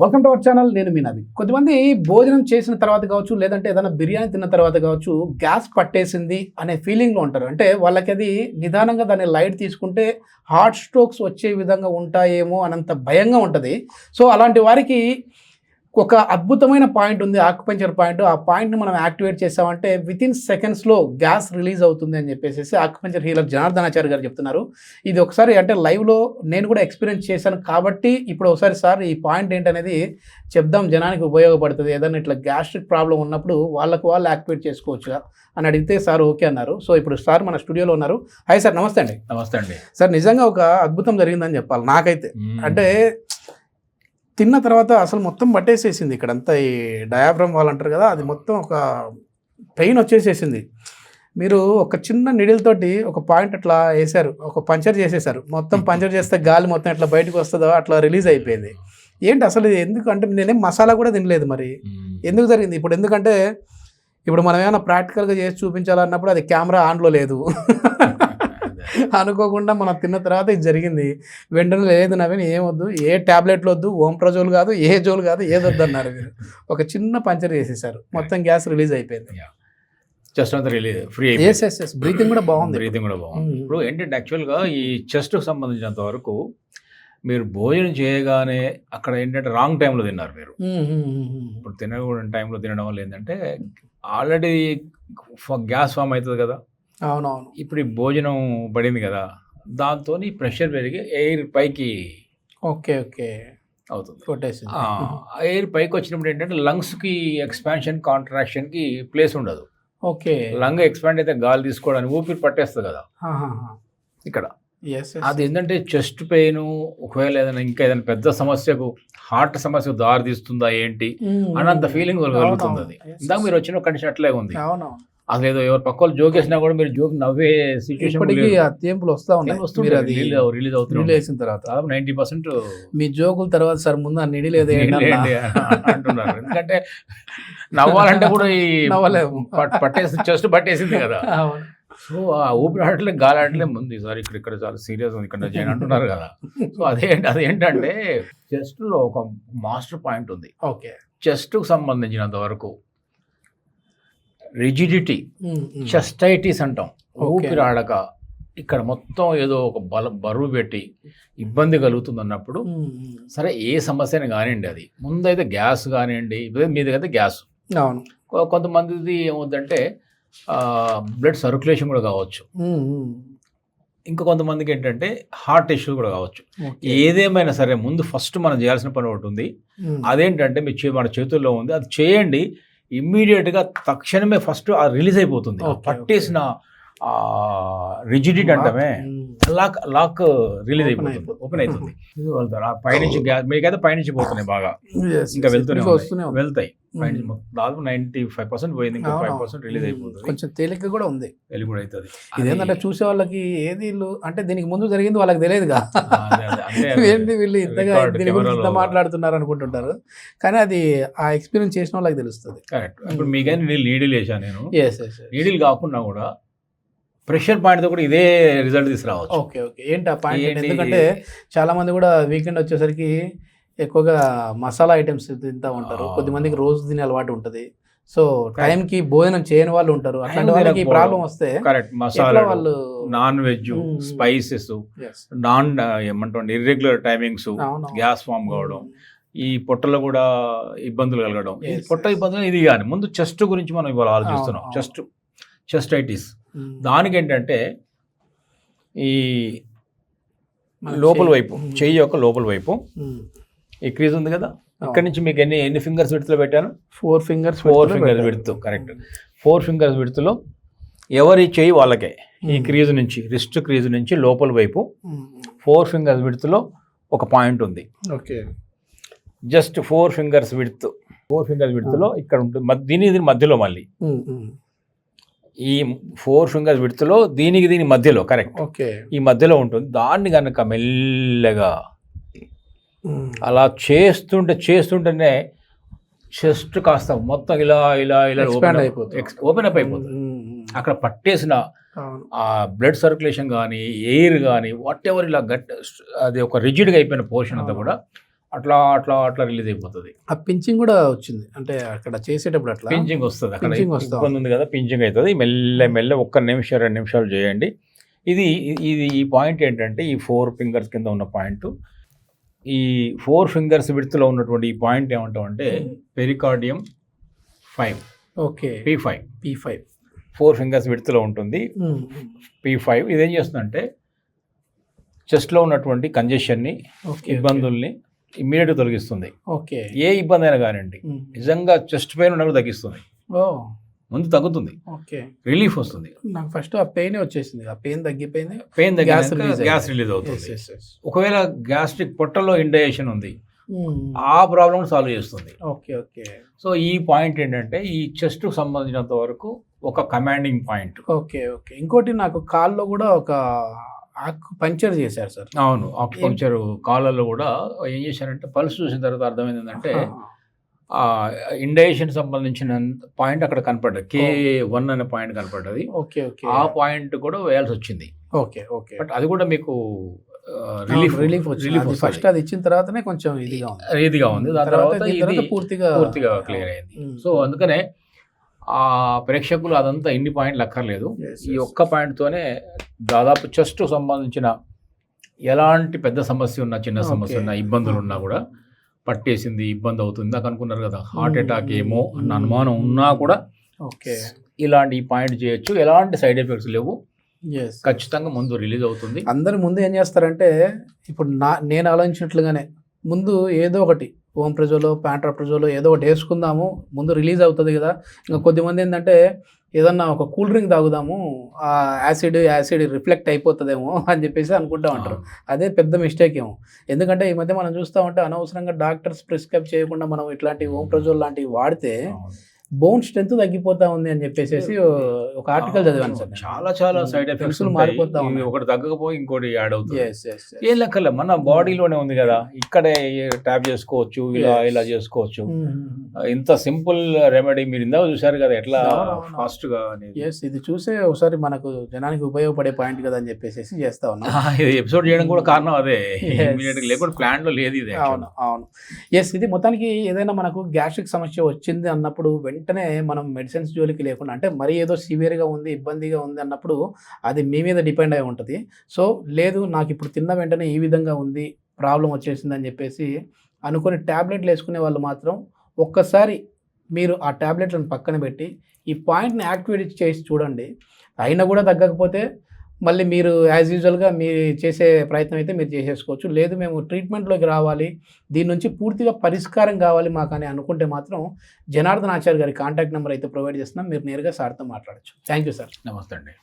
Welcome to our channel. నేను మీ నవీన్. కొద్దిమంది భోజనం చేసిన తర్వాత కావచ్చు, లేదంటే ఏదైనా బిర్యానీ తిన్న తర్వాత కావచ్చు, గ్యాస్ పట్టేసింది అనే ఫీలింగ్లో ఉంటారు. అంటే వాళ్ళకి అది నిదానంగా దాన్ని లైట్ తీసుకుంటే హార్ట్ స్ట్రోక్స్ వచ్చే విధంగా ఉంటాయేమో అనంత భయంగా ఉంటుంది. సో అలాంటి వారికి ఒక అద్భుతమైన పాయింట్ ఉంది, ఆక్యుపంచర్ పాయింట్. ఆ పాయింట్ని మనం యాక్టివేట్ చేసామంటే వితిన్ సెకండ్స్లో గ్యాస్ రిలీజ్ అవుతుంది అని చెప్పేసి ఆక్యుపంచర్ హీలర్ జనార్దనాచారి గారు చెప్తున్నారు. ఇది ఒకసారి అంటే లైవ్లో నేను కూడా ఎక్స్పీరియన్స్ చేశాను కాబట్టి ఇప్పుడు ఒకసారి సార్ ఈ పాయింట్ ఏంటనేది చెప్దాం, జనానికి ఉపయోగపడుతుంది. ఏదైనా ఇట్లా గ్యాస్ట్రిక్ ప్రాబ్లం ఉన్నప్పుడు వాళ్ళకు వాళ్ళు యాక్టివేట్ చేసుకోవచ్చుగా అని అడిగితే సార్ ఓకే అన్నారు. సో ఇప్పుడు సార్ మన స్టూడియోలో ఉన్నారు. హాయ్ సార్, నమస్తే అండి. నమస్తే అండి సార్, నిజంగా ఒక అద్భుతం జరిగిందని చెప్పాలి నాకైతే. అంటే తిన్న తర్వాత అసలు మొత్తం పట్టేసేసింది ఇక్కడంతా, ఈ డయాఫ్రమ్ వాల్ అంటారు కదా, అది మొత్తం ఒక పెయిన్ వచ్చేసేసింది. మీరు ఒక చిన్న నిడిల్ తోటి ఒక పాయింట్ అట్లా వేసారు, ఒక పంచర్ చేసేసారు. మొత్తం పంచర్ చేస్తే గాలి మొత్తం ఎట్లా బయటకు వస్తుందో అట్లా రిలీజ్ అయిపోయింది. ఏంటి అసలు ఎందుకు అంటే నేనేం మసాలా కూడా తినలేదు, మరి ఎందుకు జరిగింది? ఇప్పుడు ఎందుకంటే ఇప్పుడు మనం ఏమైనా ప్రాక్టికల్గా చేసి చూపించాలన్నప్పుడు అది కెమెరా ఆన్లో లేదు, అనుకోకుండా మనం తిన్న తర్వాత ఇది జరిగింది. వెంటనే లేదు నవీన్, ఏమొద్దు, ఏ ట్యాబ్లెట్లు వద్దు, ఓంప్రజోల్ కాదు, ఏ జోలు కాదు, ఏదొద్దు అన్నారు. మీరు ఒక చిన్న పంచర్ చేసేసారు, మొత్తం గ్యాస్ రిలీజ్ అయిపోయింది. చెస్ట్ అంతా రిలీజ్ ఫ్రీ అయిపోయింది. బ్రీతింగ్ కూడా బాగుంది. ఇప్పుడు ఏంటంటే యాక్చువల్గా ఈ చెస్ట్కి సంబంధించినంత వరకు మీరు భోజనం చేయగానే అక్కడ ఏంటంటే రాంగ్ టైంలో తిన్నారు మీరు. ఇప్పుడు తినకూడని టైంలో తినడం వల్ల ఏంటంటే ఆల్రెడీ గ్యాస్ ఫామ్ అవుతుంది కదా. అవునవును. ఇప్పుడు ఈ భోజనం పడింది కదా, దాంతో ప్రెషర్ పెరిగి ఎయిర్ పైకి ఓకే ఓకే అవుతుంది. కొట్టేసింది. ఎయిర్ పైకి వచ్చినప్పుడు ఏంటంటే లంగ్స్కి ఎక్స్పాన్షన్ కాంట్రాక్షన్కి ప్లేస్ ఉండదు. ఓకే. లంగ్ ఎక్స్పాండ్ అయితే గాలి తీసుకోవడానికి ఊపిరి పట్టేస్తుంది కదా ఇక్కడ. అది ఏంటంటే చెస్ట్ పెయిన్, ఒకవేళ ఏదైనా పెద్ద సమస్యకు, హార్ట్ సమస్యకు దారి తీస్తుందా ఏంటి అన్నంత ఫీలింగ్ కలుగుతుంది. అది ఇందాక మీరు వచ్చిన కండిషన్ అట్లే ఉంది. అసలు ఏదో ఎవరు పక్క వాళ్ళు జోక్ వేసినా కూడా మీరు జోక్ నవ్వే సిచ్యువేషన్ రిలీజ్ అవుతుంది తర్వాత 90% మీ జోకుల తర్వాత సార్ ముందు ఆ నిడి లేదు అంటున్నారు. ఎందుకంటే నవ్వాలంటే కూడా ఈ పట్టేసి చెస్ట్ పట్టేసింది కదా. సో ఆ ఊపిరాడలే గాలి ఆడలే ముందు సార్ ఇక్కడ చాలా సీరియస్ ఉంది, ఇక్కడ చేయని అంటున్నారు కదా. సో అదేంటంటే చెస్ట్లో ఒక మాస్టర్ పాయింట్ ఉంది. ఓకే. చెస్ట్కు సంబంధించినంత వరకు రిజిడిటీ, చెస్టైటిస్ అంటాం, ఊపిరాడక ఇక్కడ మొత్తం ఏదో ఒక బరువు పెట్టి ఇబ్బంది కలుగుతుంది అన్నప్పుడు, సరే ఏ సమస్యని కానివ్వండి, అది ముందైతే గ్యాస్ కానివ్వండి, మీదకైతే గ్యాస్. అవును. కొంతమందిది ఏమవుతుందంటే బ్లడ్ సర్క్యులేషన్ కూడా కావచ్చు. ఇంకా కొంతమందికి ఏంటంటే హార్ట్ ఇష్యూ కూడా కావచ్చు. ఏదేమైనా సరే ముందు ఫస్ట్ మనం చేయాల్సిన పని ఒకటి ఉంది. అదేంటంటే మన చేతుల్లో ఉంది, అది చేయండి. ఇమ్మీడియట్గా తక్షణమే ఫస్ట్ రిలీజ్ అయిపోతుంది. పట్టేసిన రిజిడిటీ అంటామే, లాక్ రిలీజ్ అయిపోతుంది, ఓపెన్ అవుతుంది. పైనుంచి మీకైతే పైనుంచి పోతున్నాయి బాగా, ఇంకా వెళ్తాయి పైనుంచి. దాదాపు 95% పోయింది, ఇంకా 5% రిలీజ్ అయిపోతుంది. కొంచెం తేలిక కూడా ఉంది, తేలిక కూడా అవుతుంది. ఇదేంటంటే చూసే వాళ్ళకి ఏది అంటే దీనికి ముందు జరిగింది వాళ్ళకి తెలియదుగా, ఏంటి వీళ్ళు ఇంత మాట్లాడుతున్నారు అనుకుంటుంటారు. కానీ అది ఆ ఎక్స్పీరియన్స్ చేసిన వాళ్ళకి తెలుస్తుంది. కరెక్ట్. ఇప్పుడు మీకైనా నీడిల్ వేసాను నేను. నీడిల్ కాకుండా కూడా ప్రెషర్ పాయింట్తో కూడా ఇదే రిజల్ట్ తీసుకురావచ్చు. Okay okay. ఏంటి ఆ పాయింట్? ఎందుకంటే చాలా మంది కూడా వీకెండ్ వచ్చేసరికి ఎక్కువగా మసాలా ఐటమ్స్ తింటూ ఉంటారు. కొద్దిమందికి రోజు తినే అలవాటు ఉంటుంది. సో టైంకి భోజనం చేయని వాళ్ళు ఉంటారు. అట్లాంటి వాళ్ళకి ప్రాబ్లం వస్తే కరెక్ట్ మసాలా, వాళ్ళు నాన్ వెజ్, స్పైసెస్, ఏమంటాం ఇర్రెగ్యులర్ టైమింగ్స్, గ్యాస్ ఫామ్ కావడం, ఈ పొట్టలో కూడా ఇబ్బందులు కలగడం. పొట్ట ఇబ్బందులు ఇది కానీ ముందు చెస్ట్ గురించి మనం ఇవాళ ఆలోచిస్తున్నాం. చెస్టైటిస్ దానికి ఏంటంటే ఈ లోపల వైపు, చెయ్యి యొక్క లోపల వైపు ఈ క్రీజ్ ఉంది కదా, ఇక్కడ నుంచి మీకు ఎన్ని ఫింగర్స్ విడుతులో పెట్టాను? 4 ఫింగర్స్ విడుతు. కరెక్ట్. 4 ఫింగర్స్ విడుతులో ఎవరి చెయ్యి వాళ్ళకే ఈ క్రీజ్ నుంచి, రిస్ట్ క్రీజ్ నుంచి లోపల వైపు 4 ఫింగర్స్ విడుతులో ఒక పాయింట్ ఉంది. ఓకే. జస్ట్ 4 ఫింగర్స్ విడుతులో ఇక్కడ ఉంటుంది. దీని మధ్యలో మళ్ళీ ఈ 4 ఫింగర్స్ విడుతులో దీని మధ్యలో, కరెక్ట్, ఓకే, ఈ మధ్యలో ఉంటుంది. దాన్ని కనుక మెల్లగా అలా చేస్తుంటేనే చెస్ట్ కాస్త మొత్తం ఇలా ఓపెన్ అప్ అయిపోతుంది. అక్కడ పట్టేసిన ఆ బ్లడ్ సర్క్యులేషన్ కానీ, ఎయిర్ కానీ, వాట్ ఎవర్ ఇలా అది ఒక రిజిడ్గా అయిపోయిన పోర్షన్ అంతా కూడా అట్లా అట్లా అట్లా రిలీజ్ అయిపోతుంది. ఆ పించింగ్ కూడా వచ్చింది అంటే అక్కడ చేసేటప్పుడు అట్లా పించింగ్ వస్తుంది, అక్కడ Pinching వస్తా ఇబ్బంది ఉంది కదా, పించింగ్ అవుతుంది. మెల్ల మెల్ల 1 నిమిషం 2 నిమిషాలు చేయండి. ఇది ఇది ఈ పాయింట్ ఏంటంటే ఈ 4 ఫింగర్స్ కింద ఉన్న పాయింట్, ఈ 4 ఫింగర్స్ విడ్త్లో ఉన్నటువంటి ఈ పాయింట్ ఏమంటాం అంటే pericardium 5, okay P5. P5 4 fingers విడ్త్లో ఉంటుంది P5. ఇదేం చేస్తుందంటే చెస్ట్లో ఉన్నటువంటి కంజెషన్ని, ఓకే ఇబ్బందుల్ని ఇమ్మీడియట్గా తొలగిస్తుంది. ఓకే ఏ ఇబ్బంది అయినా కానివ్వండి, నిజంగా చెస్ట్ పెయిన్ ఉన్నప్పుడు తగ్గిస్తుంది, ఓ ముందు తగ్గుతుంది, ఓకే రిలీఫ్ వస్తుంది. నాకు ఫస్ట్ ఆ పెయిన్ వచ్చేసింది, ఆ పెయిన్ తగ్గిపోయింది, pain Gas తగ్గినాక release gas release అవుతుంది. ఒకవేళ గ్యాస్ట్రిక్ పొట్టలో ఇండైజెషన్ ఉంది, ఆ ప్రాబ్లమ్ సాల్వ్ చేస్తుంది. ఓకే ఓకే సో ఈ పాయింట్ ఏంటంటే ఈ చెస్ట్కు సంబంధించినంత వరకు ఒక కమాండింగ్ పాయింట్. ఓకే ఓకే ఇంకోటి నాకు కాల్లో కూడా ఒక పంచర్ చేశారు సార్. అవును, ఆక్యుపంక్చర్ కాళ్ళలో కూడా ఏం చేశారంటే పల్స్ చూసిన తర్వాత అర్థమైంది ఏంటంటే ఇండైజెషన్ సంబంధించిన పాయింట్ అక్కడ కనపడ్డది, K1 అనే పాయింట్ కనపడ్డది. ఓకే ఓకే ఆ పాయింట్ కూడా వేయాల్సి వచ్చింది. ఓకే ఓకే బట్ అది కూడా మీకు రిలీఫ్ రిలీఫ్ ఫస్ట్ అది ఇచ్చిన తర్వాతనే కొంచెం ఇదిగా ఉంది. దాని తర్వాత దీని తర్వాత ఇది పూర్తిగా క్లియర్ అయింది. సో అందుకనే ఆ ప్రేక్షకులు అదంతా ఇన్ని పాయింట్లు అక్కర్లేదు, ఈ ఒక్క పాయింట్తోనే దాదాపు చెస్ట్ సంబంధించిన ఎలాంటి పెద్ద సమస్య ఉన్నా, చిన్న సమస్య ఉన్నా, ఇబ్బందులు ఉన్నా కూడా పట్టేసింది, ఇబ్బంది అవుతుంది నాకు అనుకున్నారు కదా, హార్ట్ అటాక్ ఏమో అన్న అనుమానం ఉన్నా కూడా ఓకే ఇలాంటి ఈ పాయింట్ చేయొచ్చు. ఎలాంటి సైడ్ ఎఫెక్ట్స్ లేవు, ఎస్ ఖచ్చితంగా ముందు రిలీజ్ అవుతుంది. అందరు ముందు ఏం చేస్తారంటే ఇప్పుడు నేను ఆలోచించినట్లుగానే ముందు ఏదో ఒకటి ఓంప్రజోలో ప్యాంట్రాప్రజోలో ఏదో ఒకటి వేసుకుందాము, ముందు రిలీజ్ అవుతుంది కదా. ఇంకా కొద్దిమంది ఏంటంటే ఏదన్నా ఒక కూల్ డ్రింక్ తాగుదాము, ఆ యాసిడ్ రిఫ్లెక్ట్ అయిపోతుందేమో అని చెప్పేసి అనుకుంటా ఉంటారు. అదే పెద్ద మిస్టేక్ ఏమో. ఎందుకంటే ఈ మధ్య మనం చూస్తూ ఉంటే అనవసరంగా డాక్టర్స్ ప్రిస్క్రైబ్ చేయకుండా మనం ఇట్లాంటి ఓంప్రజోల్ లాంటివి వాడితే బోన్ స్ట్రెంత్ తగ్గిపోతా ఉంది అని చెప్పేసి ఒక ఆర్టికల్ చదివాను సార్. చాలా చాలా సైడ్ ఎఫెక్ట్స్ మారిపోతా ఒకటి తగ్గకపోయి ఇంకోటి యాడ్ అవుతుంది. ఏం లెక్కలే, మన బాడీలోనే ఉంది కదా, ఇక్కడే ట్యాప్ చేసుకోవచ్చు, ఇలా చేసుకోవచ్చు. ఇంత సింపుల్ రెమెడీ మీరు ఇందాక చూసారు కదా ఎట్లా ఫాస్ట్ గా. ఇది చూసే ఒకసారి మనకు జనానికి ఉపయోగపడే పాయింట్ కదా అని చెప్పేసి చేస్తా ఉన్నాం. ఇది ఎపిసోడ్ చేయడం కూడా కారణం అదే, లేకపోతే ప్లాన్ లో లేదు ఇది. అవును అవును ఇది మొత్తానికి ఏదైనా మనకు గ్యాస్ట్రిక్ సమస్య వచ్చింది అన్నప్పుడు వెంటనే మనం మెడిసిన్స్ జోలికి లేకుండా, అంటే మరీ ఏదో సివియర్గా ఉంది, ఇబ్బందిగా ఉంది అన్నప్పుడు అది మీ మీద డిపెండ్ అయి ఉంటుంది. సో లేదు నాకు ఇప్పుడు తిన్న వెంటనే ఈ విధంగా ఉంది, ప్రాబ్లం వచ్చేసింది అని చెప్పేసి అనుకుని ట్యాబ్లెట్లు వేసుకునే వాళ్ళు మాత్రం ఒక్కసారి మీరు ఆ ట్యాబ్లెట్లను పక్కన పెట్టి ఈ పాయింట్ని యాక్టివేట్ చేసి చూడండి. అయినా కూడా తగ్గకపోతే మళ్ళీ మీరు యాజ్ యూజువల్గా మీరు చేసే ప్రయత్నం అయితే మీరు చేసేసుకోవచ్చు. లేదు మేము ట్రీట్మెంట్లోకి రావాలి, దీని నుంచి పూర్తిగా పరిష్కారం కావాలి మాకు అని అనుకుంటే మాత్రం జనార్దన్ ఆచార్య గారి కాంటాక్ట్ నెంబర్ అయితే ప్రొవైడ్ చేస్తున్నాం, మీరు నేరుగా సార్తో మాట్లాడచ్చు. Thank you sir. నమస్తే అండి.